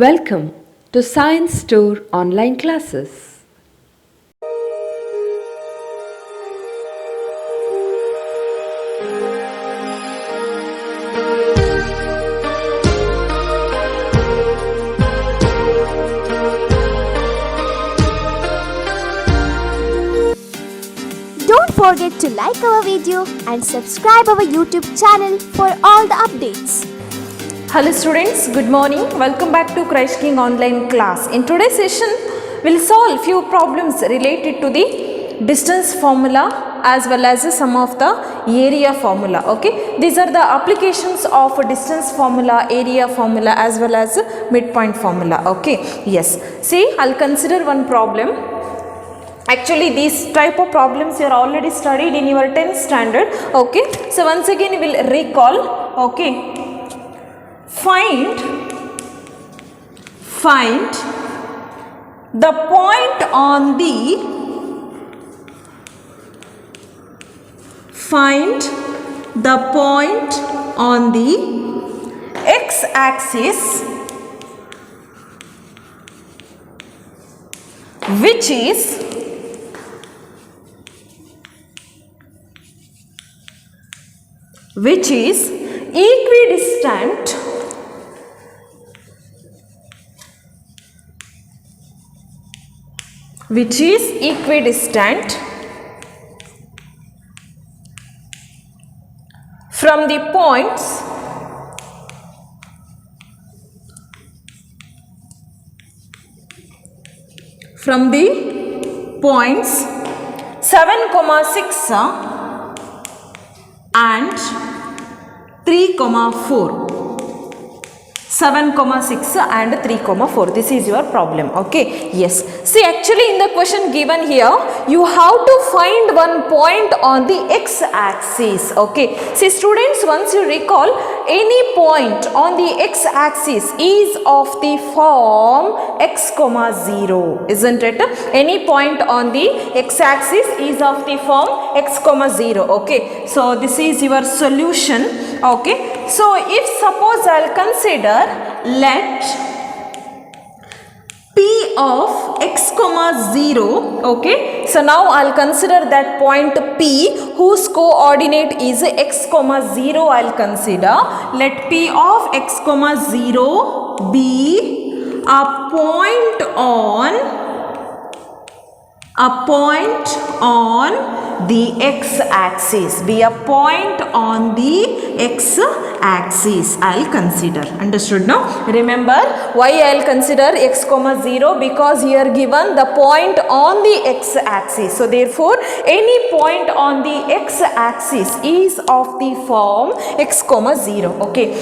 Welcome to Science Store online classes. Don't forget to like our video and subscribe our YouTube channel for all the updates. Hello students, good morning. Welcome back to Christ King online class. In today's session, we'll solve few problems related to the distance formula as well as some of the area formula. Okay, these are the applications of distance formula, area formula as well as midpoint formula. Okay, yes. See, I'll consider one problem. Actually, these type of problems you are already studied in your 10th standard. Okay, so once again we will recall. Okay. Find the point on the x-axis which is equidistant from the points from the points 7, 6 and 3, 4. 7, 6 and 3, 4. This is your problem. Okay. Yes. See, actually in the question given here, you have to find one point on the x-axis. Okay. See students, once you recall, any point on the x-axis is of the form x, 0. Isn't it? Any point on the x-axis is of the form x, 0. Okay. So this is your solution. Okay. So if suppose I will consider, let P of x, 0, okay. So now I will consider that point P whose coordinate is x, 0 I will consider. Let P of x, 0 be a point on the x-axis. Be a point on the x-axis I'll consider. Understood now? Remember why I'll consider x, 0? Because here given the point on the x-axis. So therefore any point on the x-axis is of the form x, 0. Okay.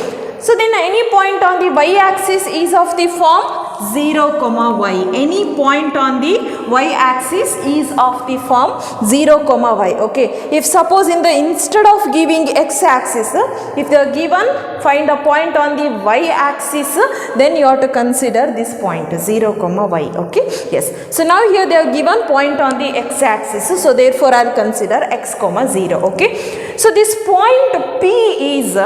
So then any point on the y-axis is of the form 0, y. Any point on the y-axis is of the form 0, y. Okay. If suppose instead of giving x-axis, if they are given find a point on the y-axis, then you have to consider this point 0, y. Okay. Yes. So now here they are given point on the x-axis. So therefore I will consider x, 0. Okay. So this point P is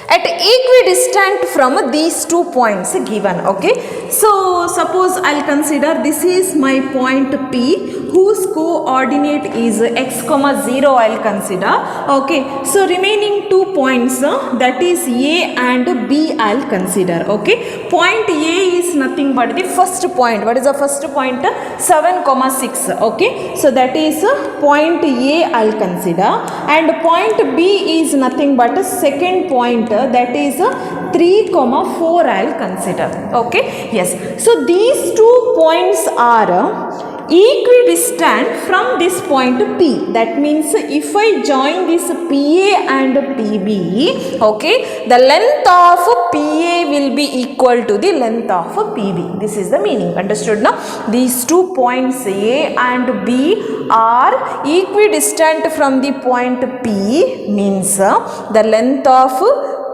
at equidistant from these 2 points given. Okay. So suppose I'll consider this is my point P whose coordinate is x, 0 I'll consider. Okay. So remaining 2 points that is A and B I'll consider. Okay. Point A is nothing but the first point. What is the first point? 7, 6. Okay. So that is point A I'll consider, and point B is nothing but a second point, that is 3, 4 I'll consider. Okay. Yes. So these 2 points are equidistant from this point P. That means if I join this PA and PB, okay, the length of PA will be equal to the length of PB. This is the meaning. Understood now? These 2 points A and B are equidistant from the point P, means the length of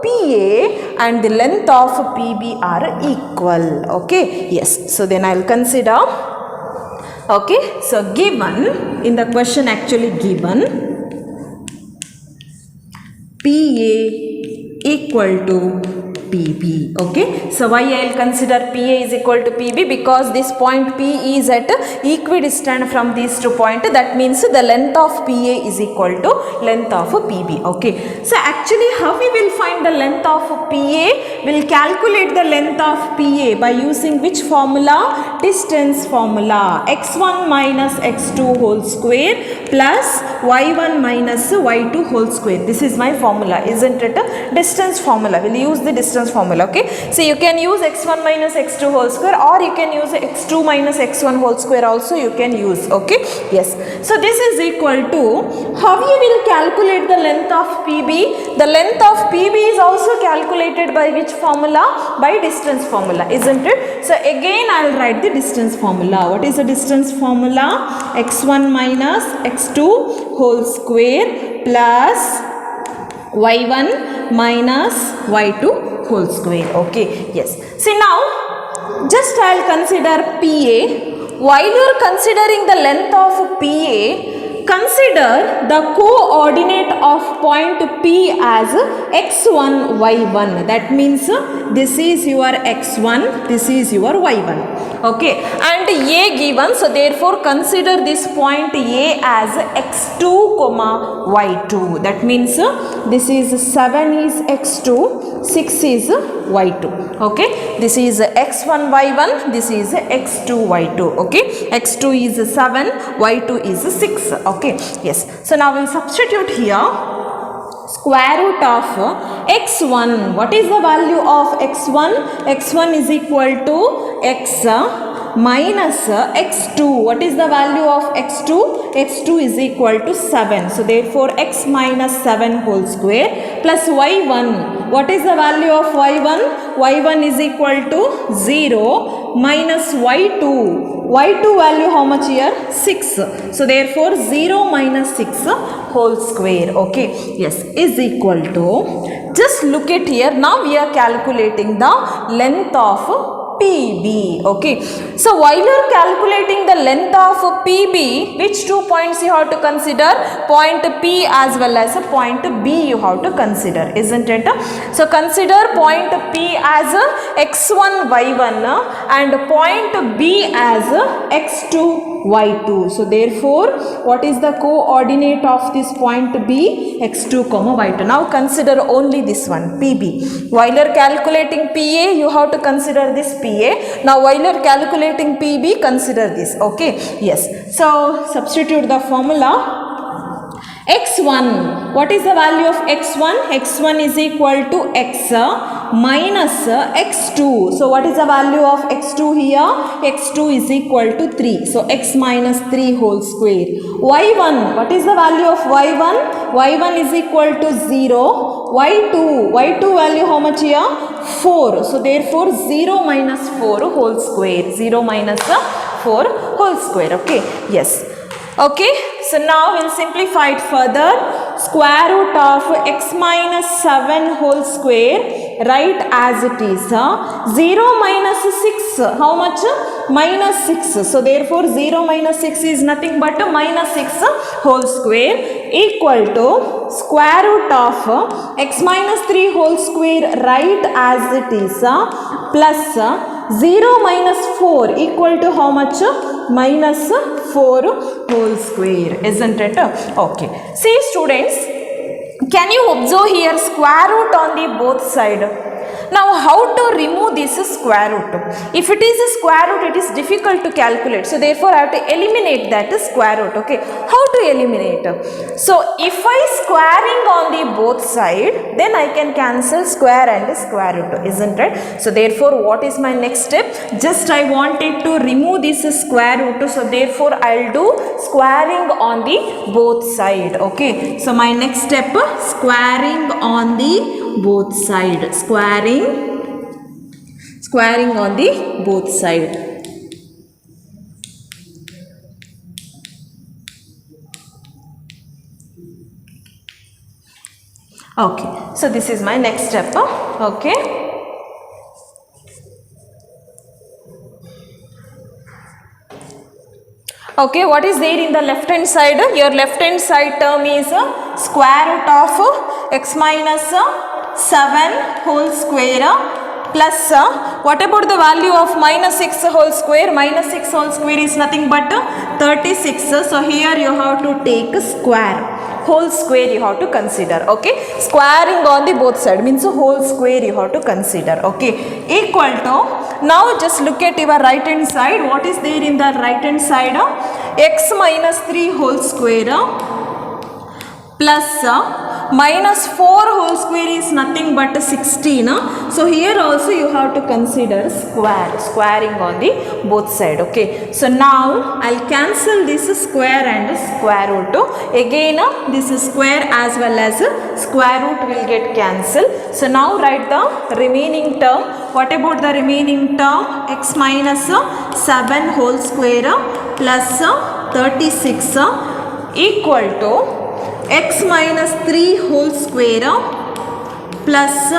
PA and the length of PB are equal. Okay. Yes. So then I will consider. Okay, so given in the question, actually given PA equal to PB. Okay, so why I will consider PA is equal to PB? Because this point P is at equidistant from these 2 points. That means the length of PA is equal to length of PB. Okay, so actually how we will find the length of PA? We'll calculate the length of PA by using which formula? Distance formula. X1 minus X2 whole square plus Y1 minus Y2 whole square. This is my formula, isn't it? Distance formula. We'll use the distance formula. Okay, so you can use X1 minus X2 whole square, or you can use X2 minus X1 whole square also you can use. Okay, yes. So this is equal to, how you will calculate the length of PB? The length of PB is also calculated by which formula? By distance formula, isn't it? So again I will write the distance formula. What is the distance formula? X1 minus X2 whole square plus Y1 minus Y2 whole square. Okay, yes. See now, just I will consider PA. While you are considering the length of PA, consider the coordinate of point P as x1, y1. That means this is your x1, this is your y1. Okay, and A given, so therefore consider this point A as x2 comma y2. That means this is 7 is x2, 6 is y2. Okay, this is x1 y1, this is x2 y2. Okay, x2 is 7, y2 is 6. Okay, yes. So now we'll substitute here square root of x1. What is the value of x1? x1 is equal to x minus x2. What is the value of x2? x2 is equal to 7. So therefore x minus 7 whole square plus y1. What is the value of y1? y1 is equal to 0 minus y2. y2 value how much here? 6. So therefore 0 minus 6 whole square. Okay, yes, is equal to, just look at here. Now we are calculating the length of PB. Okay, so while you are calculating the length of PB, which 2 points you have to consider? Point P as well as point B you have to consider, isn't it? So consider point P as x1 y1 and point B as x2 y2. So therefore what is the coordinate of this point B? x2 comma y2. Now consider only this one, PB. While you are calculating PA, you have to consider this PA. Now while you are calculating PB, consider this. Okay, yes. So substitute the formula. x1, what is the value of x1? x1 is equal to x minus x2. So what is the value of x2 here? x2 is equal to 3. So x minus 3 whole square. y1, what is the value of y1? y1 is equal to 0. y2 value how much here? 4. So therefore 0 minus 4 whole square. 0 minus 4 whole square. Okay, yes. Okay, so now we'll simplify it further. Square root of x minus 7 whole square, write as it is. 0 minus 6, how much? Minus 6. So therefore 0 minus 6 is nothing but minus 6 whole square equal to square root of x minus 3 whole square, write as it is, plus 0 minus 4 equal to how much? Minus 4 whole square, isn't it? Okay. See students, can you observe here square root on the both side? Now how to remove this square root? If it is a square root, it is difficult to calculate. So therefore I have to eliminate that square root. Okay, how to eliminate? So if I squaring on the both side, then I can cancel square and square root, isn't it? So therefore what is my next step? Just I wanted to remove this square root. So therefore I'll do squaring on the both side. Okay, so my next step, squaring on the both side. Squaring on the both side. Okay, so this is my next step. Okay, okay, what is there in the left hand side? Your left hand side term is square root of x minus 7 whole square plus what about the value of minus 6 whole square? Minus 6 whole square is nothing but 36. So here you have to take square. Whole square you have to consider. Okay, squaring on the both side means a whole square you have to consider. Okay, equal to, now just look at your right hand side. What is there in the right hand side? X minus 3 whole square plus minus 4 whole square is nothing but 16. So here also you have to consider squaring on the both side. Okay, so now I'll cancel this square and square root. Again this square as well as square root will get cancelled. So now write the remaining term. What about the remaining term? X minus 7 whole square plus 36 equal to x minus 3 whole square plus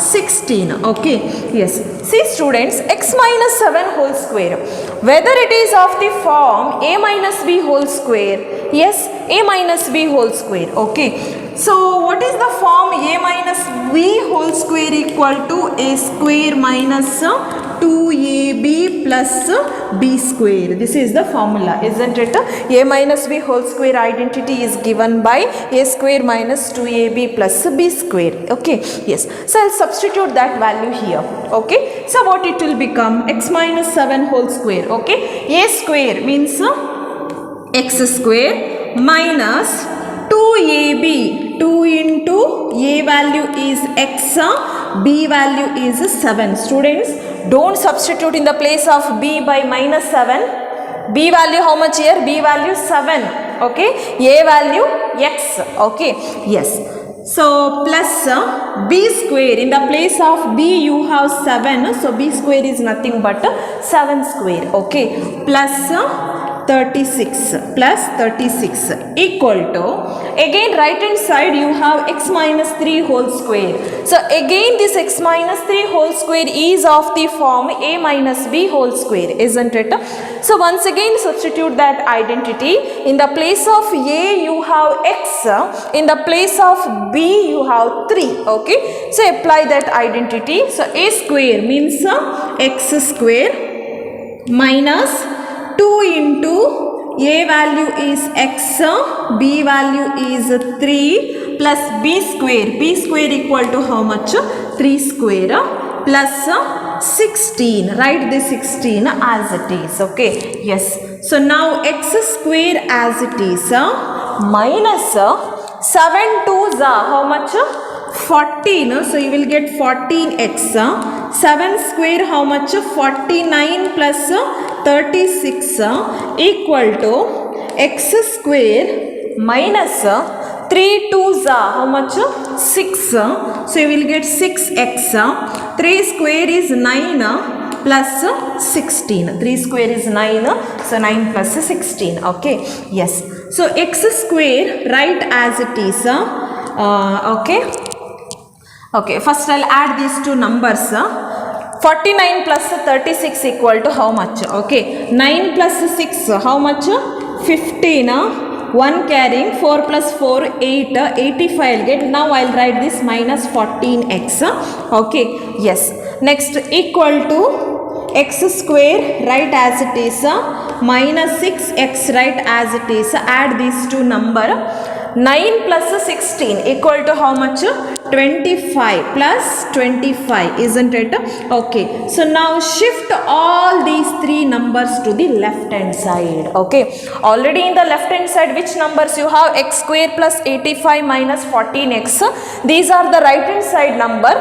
16. Okay, yes. See students, x minus 7 whole square, whether it is of the form a minus b whole square, yes, a minus b whole square. Okay, so what is the form a minus b whole square equal to a square minus 2ab plus b square. This is the formula, isn't it? A minus b whole square identity is given by a square minus 2ab plus b square. Okay, yes. So I'll substitute that value here. Okay, so what it will become? X minus 7 whole square. Okay, a square means x square minus 2ab. 2 into a value is x, b value is 7. Students, don't substitute in the place of b by minus 7. B value how much here? B value 7. Okay, a value x. Okay, yes. So plus b square, in the place of b you have 7, so b square is nothing but 7 square. Okay, plus 36 plus 36 equal to, again right hand side you have x minus 3 whole square. So again this x minus 3 whole square is of the form a minus b whole square, isn't it? So once again substitute that identity. In the place of a you have x, in the place of b you have 3. Okay, so apply that identity. So a square means x square minus 2 into a value is x, b value is 3 plus b square. B square equal to how much? 3 square plus 16. Write the 16 as it is. Okay, yes. So now x square as it is minus 7 2s how much? 14. So you will get 14x. 7 square how much? 49 plus 36 equal to x square minus 3 2s how much? 6. So you will get 6x. 3 square is 9 plus 16. 3 square is 9. So 9 plus 16. Okay, yes. So x square write as it is. Okay. Okay, first I'll add these two numbers. 49 plus 36 equal to how much? Okay, 9 plus 6 how much? 15. 1 carrying 4 plus 4 8, 85 I'll get. Now I'll write this minus 14x. Okay, yes. Next equal to x square write as it is minus 6x write as it is. Add these two number. 9 plus 16 equal to how much? 25 plus 25, isn't it? Okay, so now shift all these three numbers to the left hand side. Okay, already in the left hand side which numbers you have? X square plus 85 minus 14x. These are the right hand side number.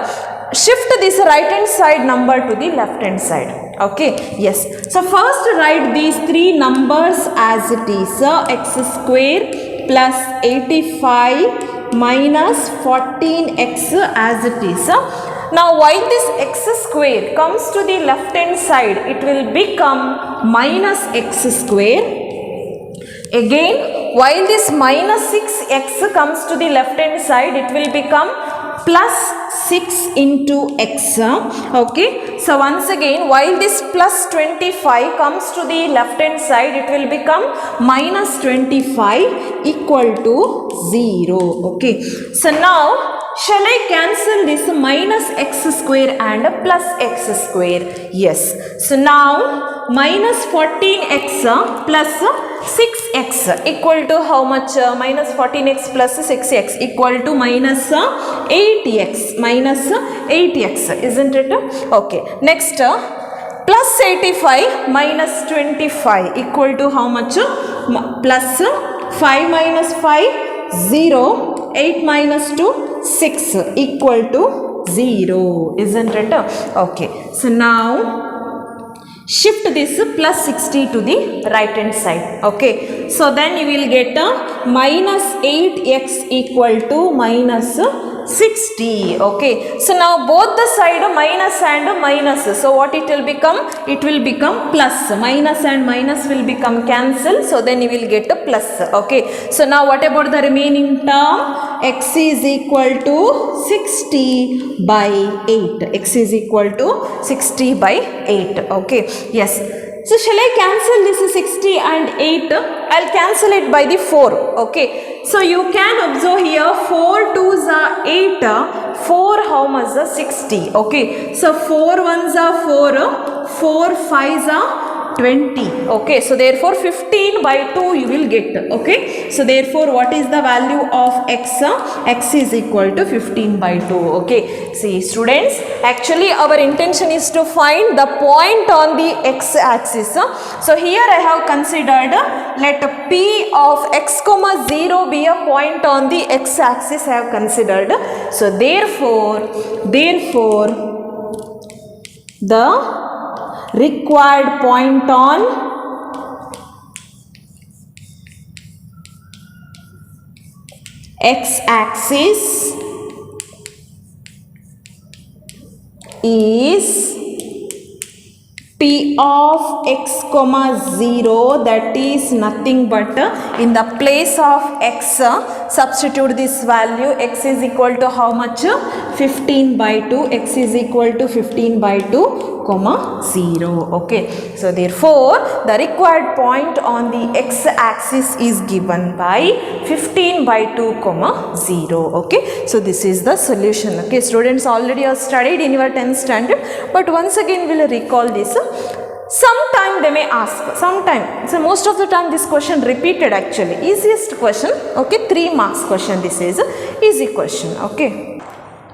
Shift this right hand side number to the left hand side. Okay, yes. So first write these three numbers as it is. X square plus 85 minus 14x as it is. Now while this x square comes to the left hand side, it will become minus x square. Again, while this minus 6x comes to the left hand side, it will become plus 6 into x. Okay, so once again, while this plus 25 comes to the left hand side, it will become minus 25 equal to 0. Okay, so now shall I cancel this minus x square and plus x square? Yes. So now minus 14x plus 6x equal to how much? Minus 14x plus 6x equal to minus 8x. Minus 8x, isn't it? Okay. Next, plus 85 minus 25 equal to how much? Plus 5 minus 5, 0. 8 minus 2, 6 equal to 0, isn't it? Okay. So now shift this plus 60 to the right hand side. Okay. So then you will get minus 8x equal to minus 60. Okay. So now both the side minus and minus. So what it will become? It will become plus. Minus and minus will become cancel. So then you will get a plus. Okay. So now what about the remaining term? X is equal to 60 by 8. X is equal to 60 by 8. Okay. Yes. So shall I cancel this 60 and 8? I'll cancel it by the 4. Okay. So you can observe here 4 2s are 8. 4 how much is 60. Okay. So 4 1s are 4. 4 5s are 20. Okay. So therefore 15 by 2 you will get. Okay. So therefore what is the value of x? X is equal to 15 by 2. Okay. See students, actually our intention is to find the point on the x axis. So here I have considered let p of x comma 0 be a point on the x axis I have considered. So therefore the required point on x axis is p of x comma 0, that is nothing but in the place of x substitute this value. X is equal to how much? 15 by 2. X is equal to 15 by 2 comma 0. Okay. So therefore the required point on the x axis is given by 15 by 2 comma 0. Okay. So this is the solution. Okay. Students already have studied in your 10th standard, but once again we will recall this. Sometime they may ask, sometime, so most of the time this question repeated actually. Easiest question. Okay. 3 marks question. This is easy question. Okay.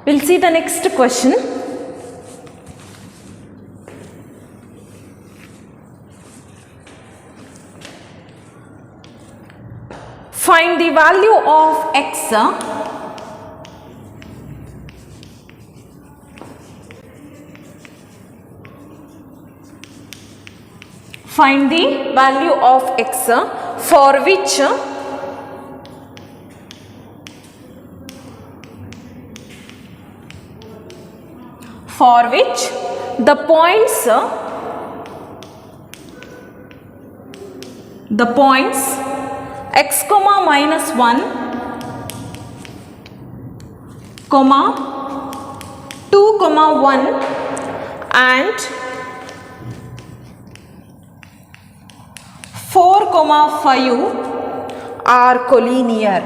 We'll see the next question. Find the value of x find the value of x for which the points x comma minus 1 comma 2 comma 1 and 4 comma 5 are collinear.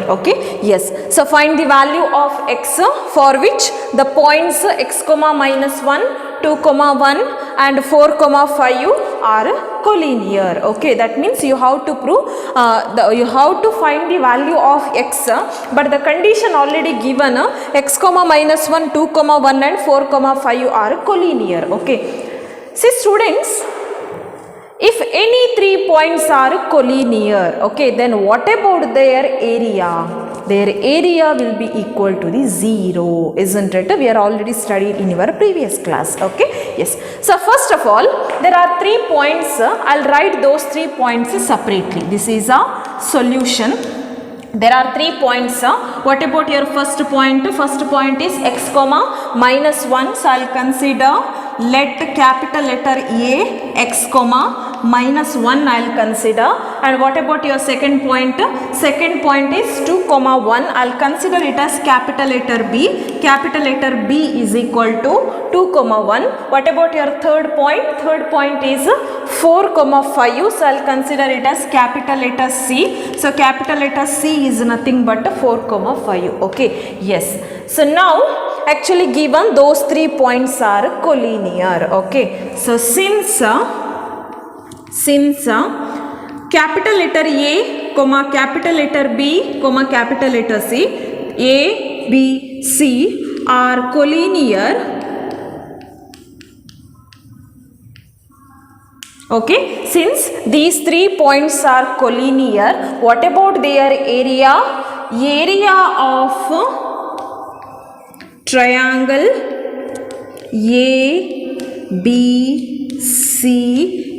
Okay. Yes. So find the value of x for which the points x comma minus 1, 2 comma 1 and 4 comma 5 are collinear. Okay. That means you have to prove you have to find the value of x, but the condition already given x comma minus 1, 2 comma 1 and 4 comma 5 are collinear. Okay. See students, if any 3 points are collinear, okay, then what about their area? Their area will be equal to the 0, isn't it? We are already studied in our previous class. Okay. Yes. So first of all, there are 3 points. I'll write those 3 points separately. This is a solution. There are 3 points. What about your first point? First point is x comma minus 1. So I'll consider, let capital letter A, x comma minus 1 I'll consider. And what about your second point? Second point is 2 comma 1. I'll consider it as capital letter B. Capital letter B is equal to 2 comma 1. What about your third point? Third point is 4 comma 5, so I'll consider it as capital letter C. So capital letter C is nothing but 4 comma 5. Okay, yes. So now actually given those 3 points are collinear. Okay, so since capital letter A comma capital letter B comma capital letter C, A, B, C are collinear. Okay, since these 3 points are collinear, what about their area? Area of triangle ABC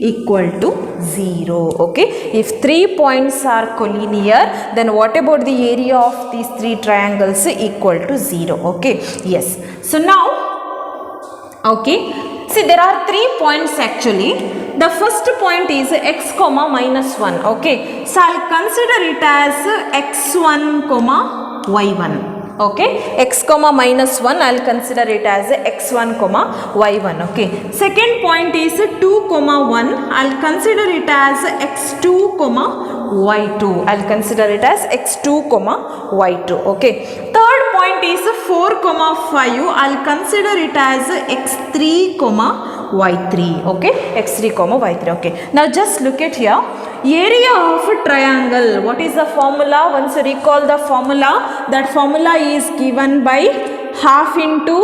equal to 0. Okay, if 3 points are collinear, then what about the area of these 3 triangles equal to 0? Okay, yes. So now, okay, see there are 3 points actually. The first point is x comma minus 1. Okay, so I'll consider it as x1 comma y1. Okay, x comma minus 1, I'll consider it as x1 comma y1. Okay, second point is 2 comma 1, I'll consider it as x2 comma y2. I'll consider it as x2 comma y2. Okay, third point is 4 comma 5, I'll consider it as x3 comma y3. Okay, x3 comma y3. Okay, now just look at here, area of a triangle. What is the formula? Once you recall the formula, that formula is given by half into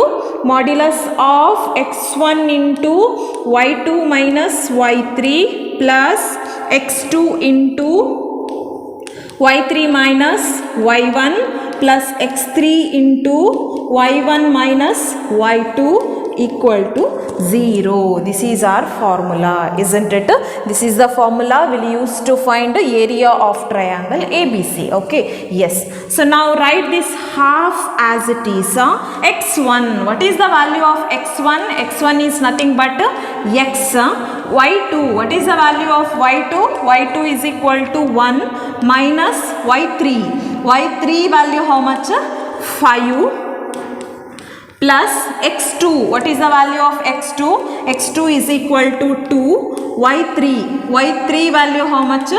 modulus of x1 into y2 minus y3 plus x2 into y3 minus y1 plus x3 into y1 minus y2 equal to 0. This is our formula, isn't it? This is the formula we'll use to find the area of triangle ABC. Okay, yes. So now write this half as it is. X1, what is the value of x1? X1 is nothing but x. Y2, what is the value of y2? Y2 is equal to 1 minus y3. Y3 value how much? 5 plus x2, what is the value of x2? x2 is equal to 2. y3 value how much?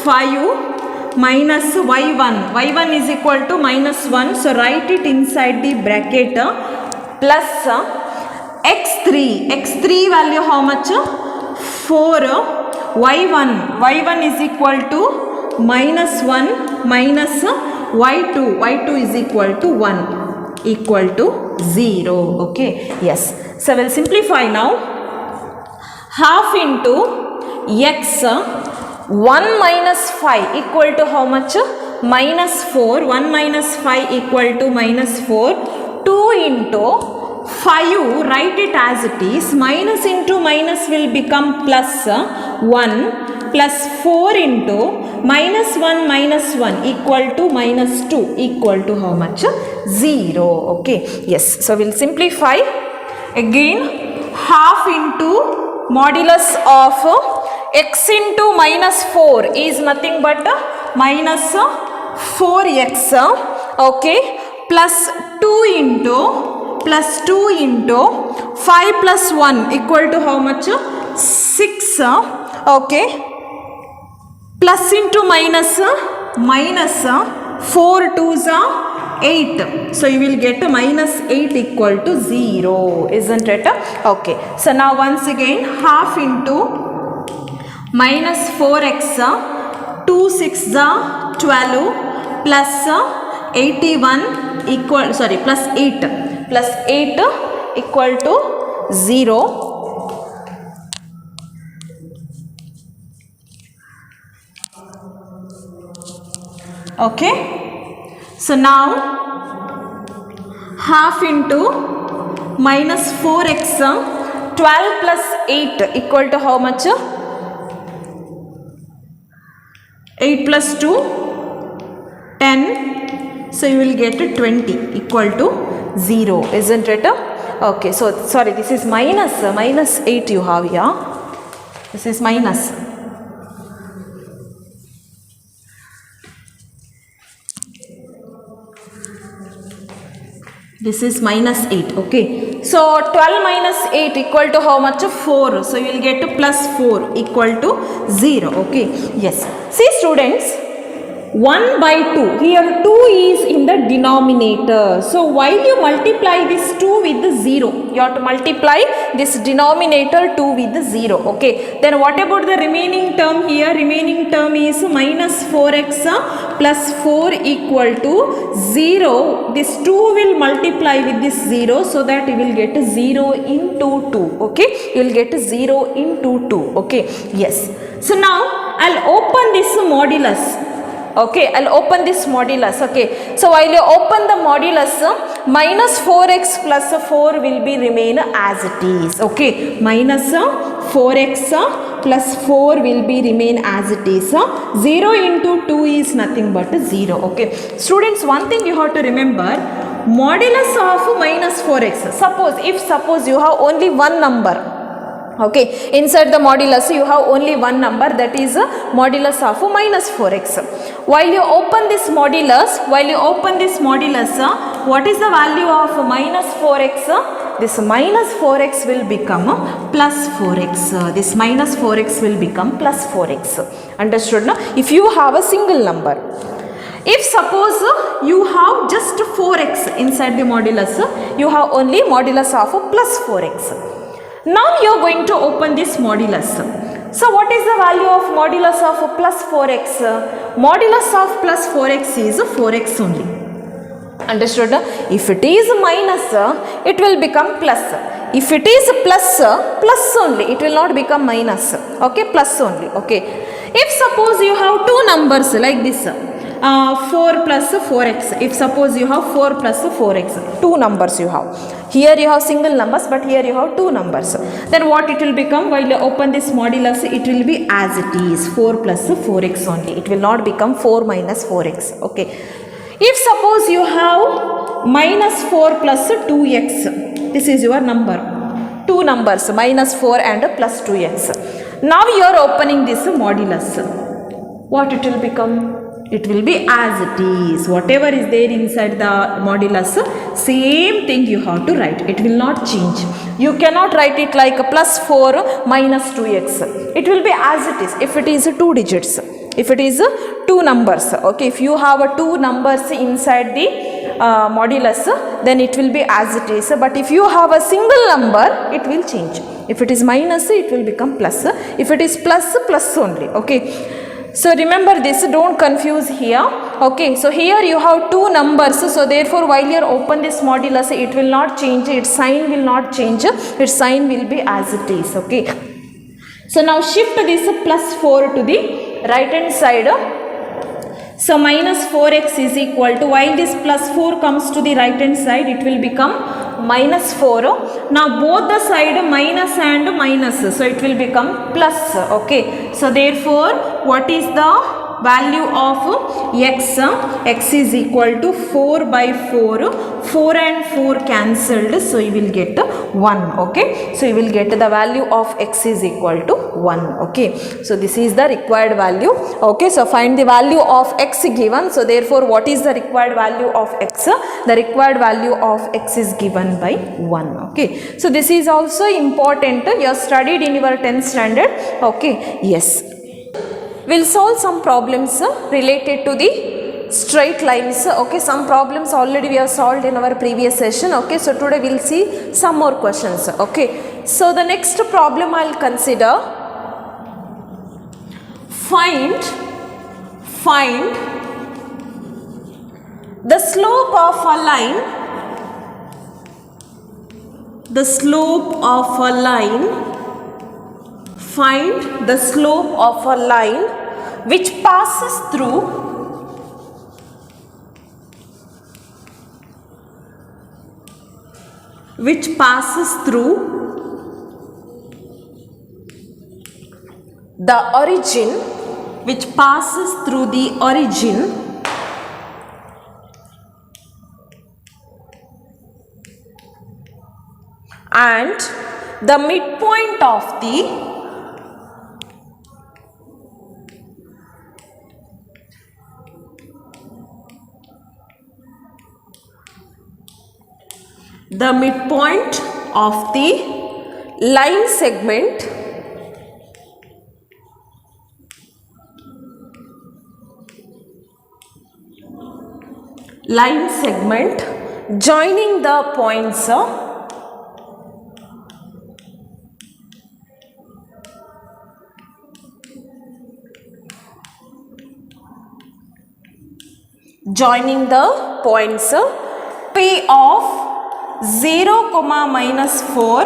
5 minus y1. y1 is equal to minus 1, so write it inside the bracket, plus x3 value how much? 4. y1 is equal to minus 1 minus y2 is equal to 1 equal to 0. Okay, yes. So we'll simplify now. Half into x 1 minus 5 equal to how much? Minus 4. 1 minus 5 equal to minus 4. 2 into 5, write it as it is. Minus into minus will become plus 1 plus 4 into minus 1 equal to minus 2 equal to how much? 0. Okay, yes. So we'll simplify again. Half into modulus of x into minus 4 is nothing but minus 4x. Okay, plus 2 into 5 plus 1 equal to how much? 6. Okay, plus into minus 4 2s are 8. So you will get minus 8 equal to 0, isn't it? Okay, so now once again, half into minus 4x, 2 6s are 12 plus 81 equal, sorry, plus 8 equal to 0. Okay, so now half into minus 4x, 12 plus 8 equal to how much? 8 plus 2, 10. So you will get 20 equal to 0, isn't it? Okay, so sorry, this is minus 8 you have here. This is minus. This is minus 8. Okay, So 12 minus 8 equal to how much? 4. So you will get plus 4 equal to 0. Okay. Yes. See students, 1 by 2. Here 2 is in the denominator. So while you multiply this 2 with the 0, you have to multiply this denominator 2 with the 0. Okay. Then what about the remaining term here? Remaining term is minus 4x plus 4 equal to 0. This 2 will multiply with this 0, so that you will get 0 into 2. Okay. You will get 0 into 2. Okay. Yes. So now I'll open this modulus. Okay, I'll open this modulus. Okay, so while you open the modulus, minus 4x plus 4 will be remain as it is. Okay, minus 4x plus 4 will be remain as it is. 0 into 2 is nothing but 0. Okay, students, one thing you have to remember, modulus of minus 4x. Suppose you have only one number. Okay, inside the modulus you have only one number, that is modulus of minus 4x. While you open this modulus, what is the value of minus 4x? This minus 4x will become plus 4x. This minus 4x will become plus 4x. Understood now? If you have a single number. If suppose you have just 4x inside the modulus, you have only modulus of plus 4x. Now you are going to open this modulus. So what is the value of modulus of plus 4x? Modulus of plus 4x is 4x only. Understood? If it is minus, it will become plus. If it is plus, plus only. It will not become minus. Okay, plus only. Okay. If suppose you have two numbers like this, 4 plus 4x. If suppose you have 4 plus 4x, two numbers you have. Here you have single numbers, but here you have two numbers. Then what it will become? While you open this modulus, it will be as it is, 4 plus 4x only. It will not become 4 minus 4x. Okay. If suppose you have minus 4 plus 2x, this is your number. Two numbers, minus 4 and plus 2x. Now you are opening this modulus. What it will become? It will be as it is. Whatever is there inside the modulus, same thing you have to write. It will not change. You cannot write it like a plus 4 minus 2x. It will be as it is. If it is 2 digits. If it is 2 numbers. Okay. If you have 2 numbers inside the modulus, then it will be as it is. But if you have a single number, it will change. If it is minus, it will become plus. If it is plus, plus only. Okay. So remember this, don't confuse here. Okay, so here you have two numbers. So therefore while you open this modulus, it will not change. Its sign will not change. Its sign will be as it is. Okay. So now shift this plus 4 to the right hand side. So minus 4x is equal to, while this plus 4 comes to the right hand side, it will become minus 4. Now both the side minus and minus, so it will become plus. Okay. So therefore what is the value of x? X is equal to 4 by 4. 4 and 4 cancelled, so you will get 1. Okay. So you will get the value of x is equal to 1. Okay. So this is the required value. Okay. So find the value of x given. So therefore what is the required value of x? The required value of x is given by 1. Okay. So this is also important. You have studied in your 10th standard. Okay. Yes. We'll solve some problems related to the straight lines. Okay, some problems already we have solved in our previous session. Okay, so today we'll see some more questions. Okay, so the next problem I'll consider, find the slope of a line, find the slope of a line which passes through the origin and the midpoint of the midpoint of the line segment joining the points P of 0, minus 4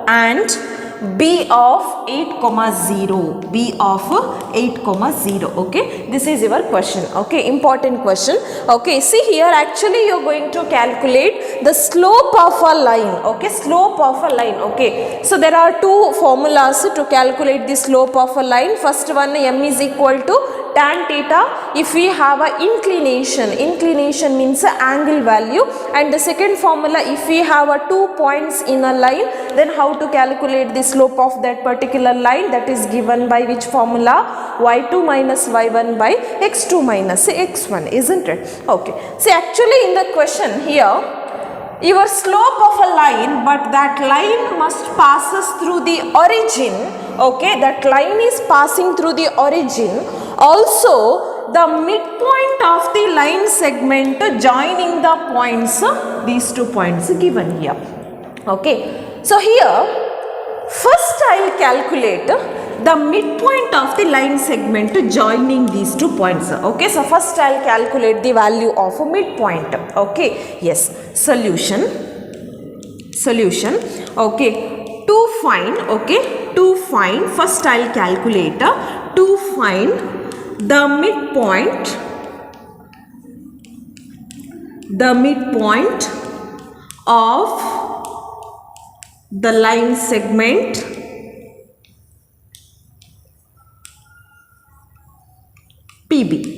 and B of 8, 0. B of 8, 0. Okay, this is your question. Okay, important question. Okay, see here, actually you are going to calculate the slope of a line. Okay, slope of a line. Okay, so there are two formulas to calculate the slope of a line. First one, m is equal to tan theta if we have a inclination means a angle value, and the second formula, if we have a 2 points in a line, then how to calculate the slope of that particular line, that is given by which formula, y2 minus y1 by x2 minus x1, isn't it? Okay, see actually in the question here, your slope of a line, but that line must passes through the origin. Okay, that line is passing through the origin. Also, the midpoint of the line segment joining the points, these 2 points given here. Okay, so here first I will calculate the midpoint of the line segment joining these 2 points. Okay, so first I will calculate the value of a midpoint. Okay, yes, solution. Okay, to find, first I will calculate to find the midpoint of the line segment PB.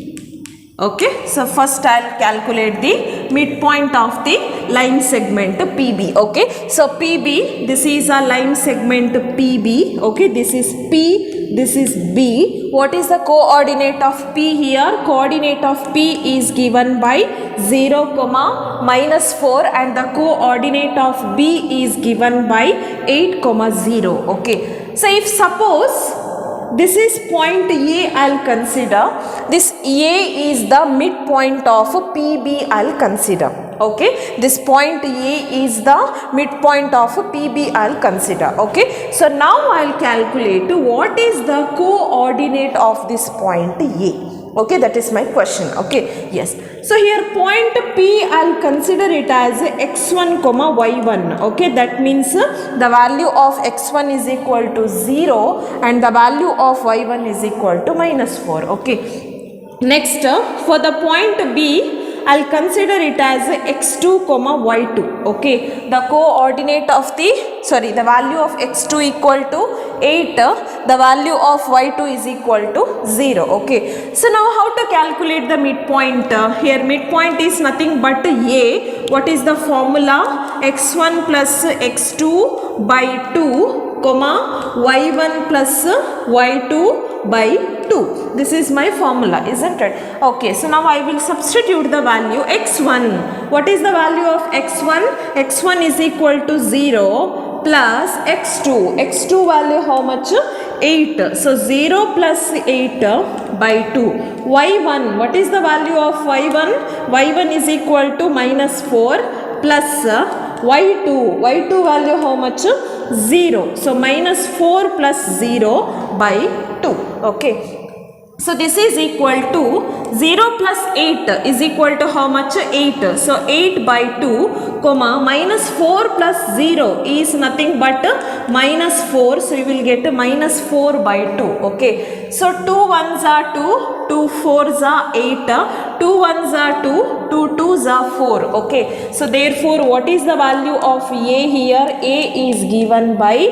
Okay, so first I will calculate the midpoint of the line segment PB. Okay, so PB, this is a line segment PB. Okay, this is P, this is B. What is the coordinate of P here? Coordinate of P is given by 0, minus 4, and the coordinate of B is given by 8, 0. Okay, so if suppose this is point A, I'll consider. This A is the midpoint of PB, I'll consider. Okay, this point A is the midpoint of PB, I'll consider. Okay, so now I'll calculate what is the coordinate of this point A. Okay, that is my question. Okay, yes. So here point P, I'll consider it as x1, y1. Okay, that means the value of x1 is equal to 0 and the value of y1 is equal to minus 4. Okay. Next, for the point B, I'll consider it as x2, y2. Okay, the coordinate of the value of x2 equal to 8, the value of y2 is equal to 0. Okay, so now how to calculate the midpoint? Here midpoint is nothing but A. What is the formula? x1 plus x2 by 2, y1 plus y2 by 2. This is my formula, isn't it? Okay, so now I will substitute the value x1. What is the value of x1? x1 is equal to 0 plus x2. x2 value how much? 8. So 0 plus 8 by 2. y1, what is the value of y1? y1 is equal to minus 4 plus y2. y2 value how much? 0. So minus 4 plus 0 by 2. Okay. So this is equal to 0 plus 8 is equal to how much? 8. So 8 by 2, minus 4 plus 0 is nothing but minus 4. So you will get minus 4 by 2. Okay. So 2 1s are 2, 2 4s are 8, 2 1s are 2, 2 2s are 4. Okay. So therefore what is the value of A here? A is given by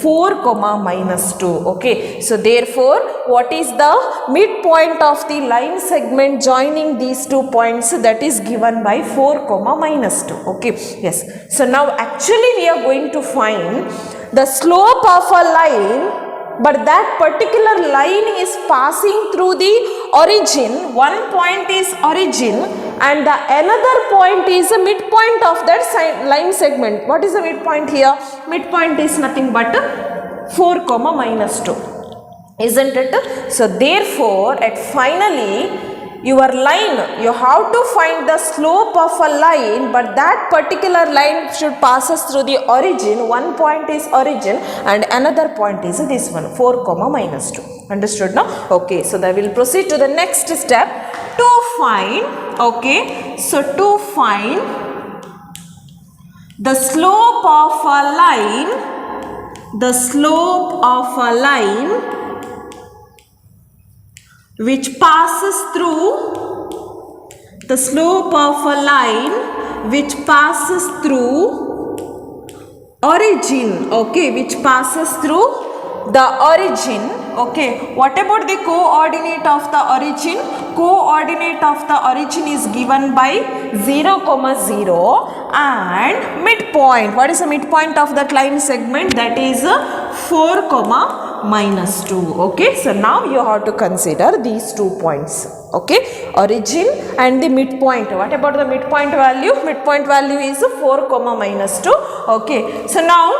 4, minus 2. Okay, so therefore what is the midpoint of the line segment joining these 2 points? That is given by 4, minus 2. Okay, yes. So now actually we are going to find the slope of a line, but that particular line is passing through the origin. One point is origin and the another point is the midpoint of that line segment. What is the midpoint here? Midpoint is nothing but 4 comma minus 2, isn't it? So therefore at finally your line, you have to find the slope of a line, but that particular line should passes through the origin. One point is origin and another point is this one, 4 comma minus 2. Understood now? Okay, so I will proceed to the next step to find, okay, so to find the slope of a line, the slope of a line which passes through, the slope of a line which passes through origin, okay, which passes through the origin, okay. What about the coordinate of the origin? Coordinate of the origin is given by 0 comma 0 and midpoint. What is the midpoint of that line segment? That is 4 comma minus 2, okay. So now you have to consider these 2 points, okay, origin and the midpoint. What about the midpoint value? Midpoint value is 4 comma minus 2, okay. So now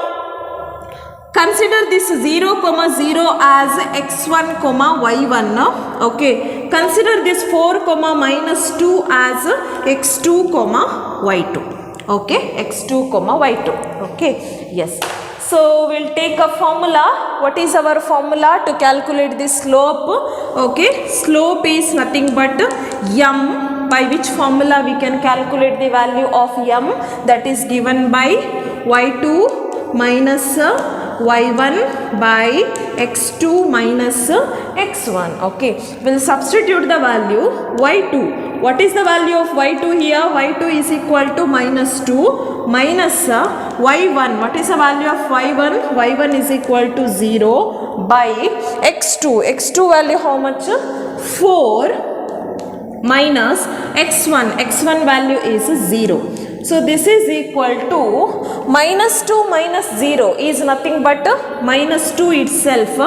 consider this 0 comma 0 as x1 comma y1, okay. Consider this 4 comma minus 2 as x2 comma y2, okay, x2 comma y2, okay, yes. So we'll take a formula. What is our formula to calculate the slope? Okay, slope is nothing but m. By which formula we can calculate the value of m? That is given by y2 minus y1 by x2 minus x1. Okay, we'll substitute the value y2. What is the value of y2 here? y2 is equal to minus 2 minus y1. What is the value of y1? y1 is equal to 0 by x2. x2 value how much? 4 minus x1. x1 value is 0. So this is equal to minus 2 minus 0 is nothing but minus 2 itself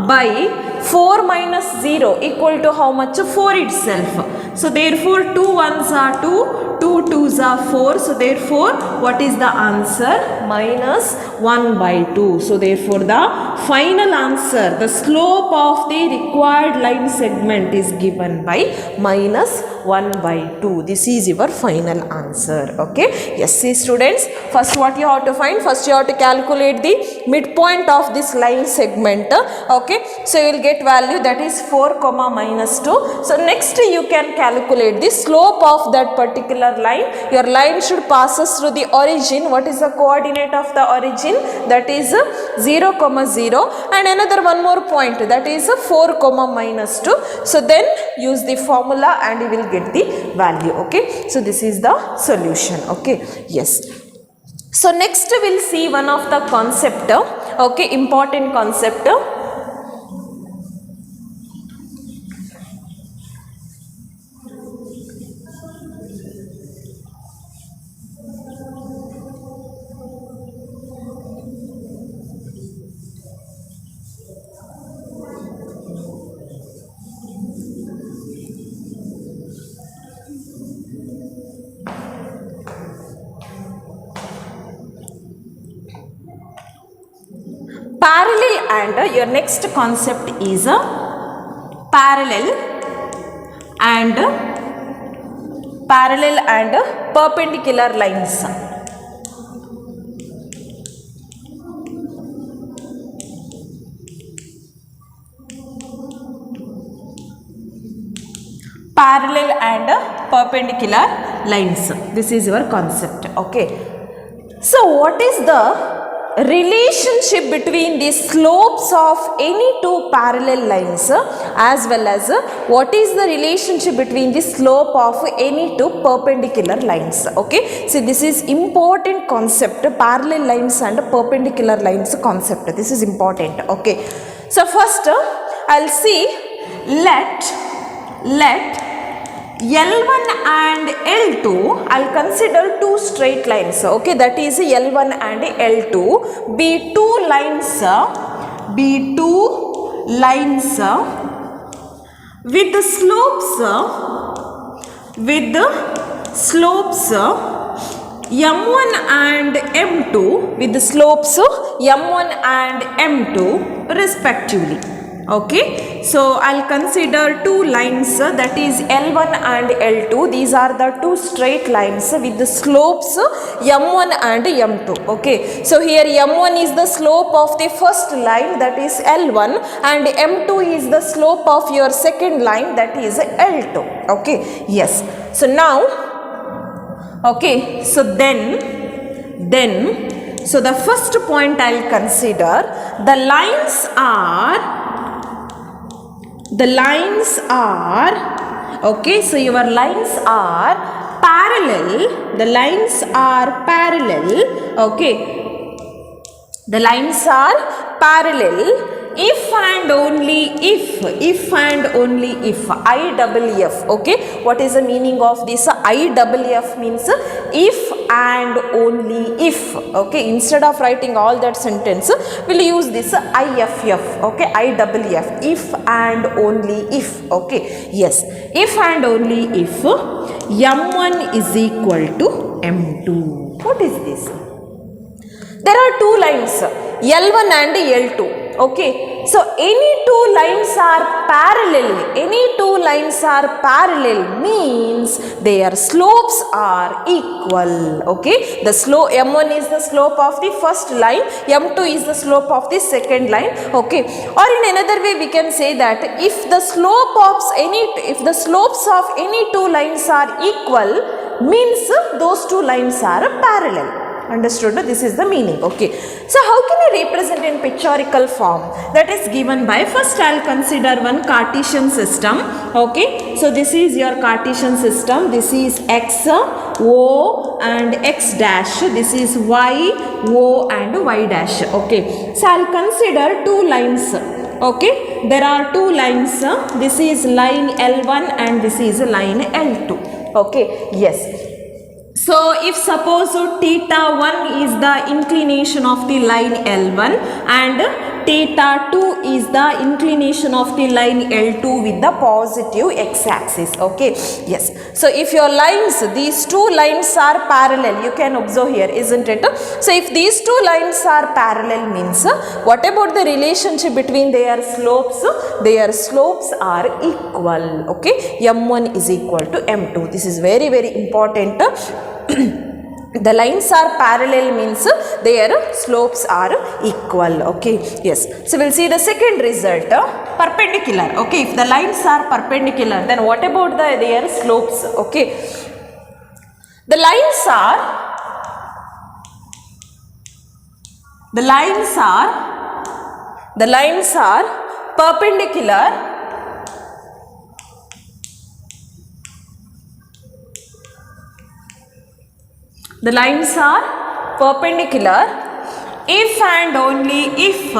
by 4 minus 0 equal to how much? 4 itself. So therefore 2 ones are 2, 2 twos are 4. So therefore what is the answer? Minus 1 by 2. So therefore the final answer, the slope of the required line segment is given by minus 1 by 2. This is your final answer. Okay. Yes, see students, first what you have to find? First you have to calculate the midpoint of this line segment. Okay. So you will get value, that is 4 comma minus 2. So next you can calculate the slope of that particular line. Your line should passes through the origin. What is the coordinate of the origin? That is 0 comma 0 and another one more point, that is 4 comma minus 2. So then use the formula and you will get the value. Okay. So this is the solution. Okay. Yes. So next we will see one of the concept. Okay. Important concept. Parallel and your next concept is a parallel and perpendicular lines. Parallel and perpendicular lines. This is your concept. Okay. So what is the relationship between the slopes of any two parallel lines as well as what is the relationship between the slope of any two perpendicular lines? Okay. So this is important concept, parallel lines and perpendicular lines concept. This is important. Okay. So first I'll see, let L1 and L2, I'll consider two straight lines. Okay, that is L1 and L2 be two lines with the slopes with the slopes m1 and m2 with the slopes m1 and m2 respectively. Okay, so I'll consider two lines that is L1 and L2. These are the two straight lines with the slopes m1 and m2. Okay, so here m1 is the slope of the first line, that is L1, and m2 is the slope of your second line, that is L2. Okay, yes. So now, okay, so then so the first point I'll consider, the lines are okay, so your lines are parallel, the lines are parallel. Okay, the lines are parallel if and only if IFF. Okay, what is the meaning of this? IFF means if and only if. Okay, instead of writing all that sentence, we'll use this IFF. Okay, IFF, if and only if. Okay, yes, if and only if m1 is equal to m2. What is this? There are two lines, L1 and L2. Okay, so any two lines are parallel, means their slopes are equal. Okay, the slope m1 is the slope of the first line, m2 is the slope of the second line. Okay, or in another way we can say that if the slopes of any two lines are equal, means those two lines are parallel. Understood? This is the meaning. Okay, so how can I represent in pictorial form? That is given by, first I'll consider one Cartesian system. Okay, so this is your Cartesian system. This is x, o and x dash. This is y, o and y dash. Okay, so I'll consider two lines. Okay, there are two lines. This is line L1 and this is line L2. Okay, yes. So if suppose theta 1 is the inclination of the line L1 and theta 2 is the inclination of the line L2 with the positive x-axis. Okay, yes. So if your lines, these two lines are parallel, you can observe here, isn't it? So if these two lines are parallel means, what about the relationship between their slopes? Their slopes are equal. Okay, m1 is equal to m2. This is very, very important. The lines are parallel means their slopes are equal. Okay, yes. So we'll see the second result, perpendicular. Okay, if the lines are perpendicular, then what about their slopes? Okay, the lines are perpendicular. The lines are perpendicular if and only if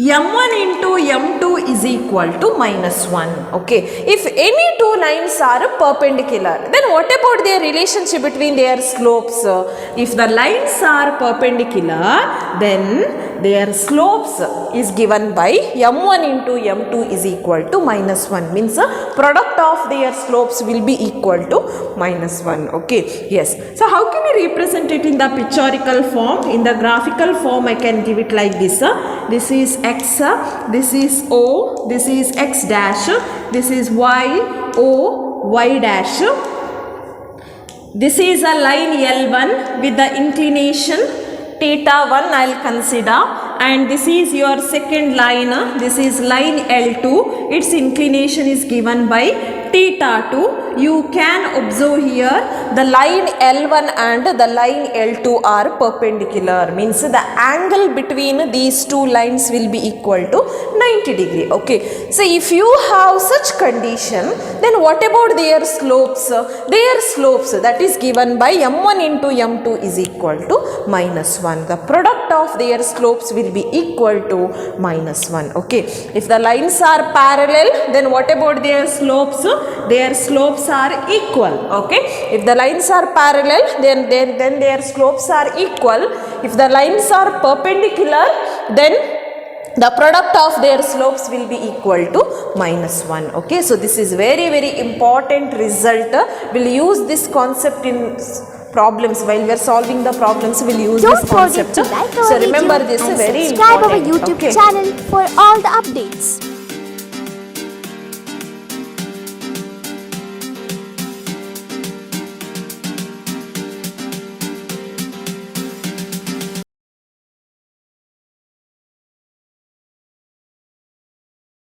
m1 into m2 is equal to -1. Okay, if any two lines are perpendicular, then what about their relationship between their slopes? If the lines are perpendicular, then their slopes is given by m1 into m2 is equal to -1, means product of their slopes will be equal to -1. Okay, yes. So how can I represent it in the pictorial form? In the graphical form I can give it like this. This is x, this is o, this is x dash, this is y, o, y dash. This is a line L1 with the inclination theta 1 I'll consider, and this is your second line. This is line L2. Its inclination is given by theta 2. You can observe here the line L1 and the line L2 are perpendicular, means the angle between these two lines will be equal to 90 degree. Okay, so if you have such condition, then what about their slopes? Their slopes, that is given by m1 into m2 is equal to -1. The product of their slopes will be equal to -1. Okay, if the lines are parallel, then what about their slopes? Their slopes are equal. Okay, if the lines are parallel, then their slopes are equal. If the lines are perpendicular, then the product of their slopes will be equal to -1. Okay, so this is very important result. We'll use this concept in problems while we are solving the problems. We'll use Don't this forget concept. to like So our remember, video this is and very subscribe important. our YouTube Okay. channel for all the updates.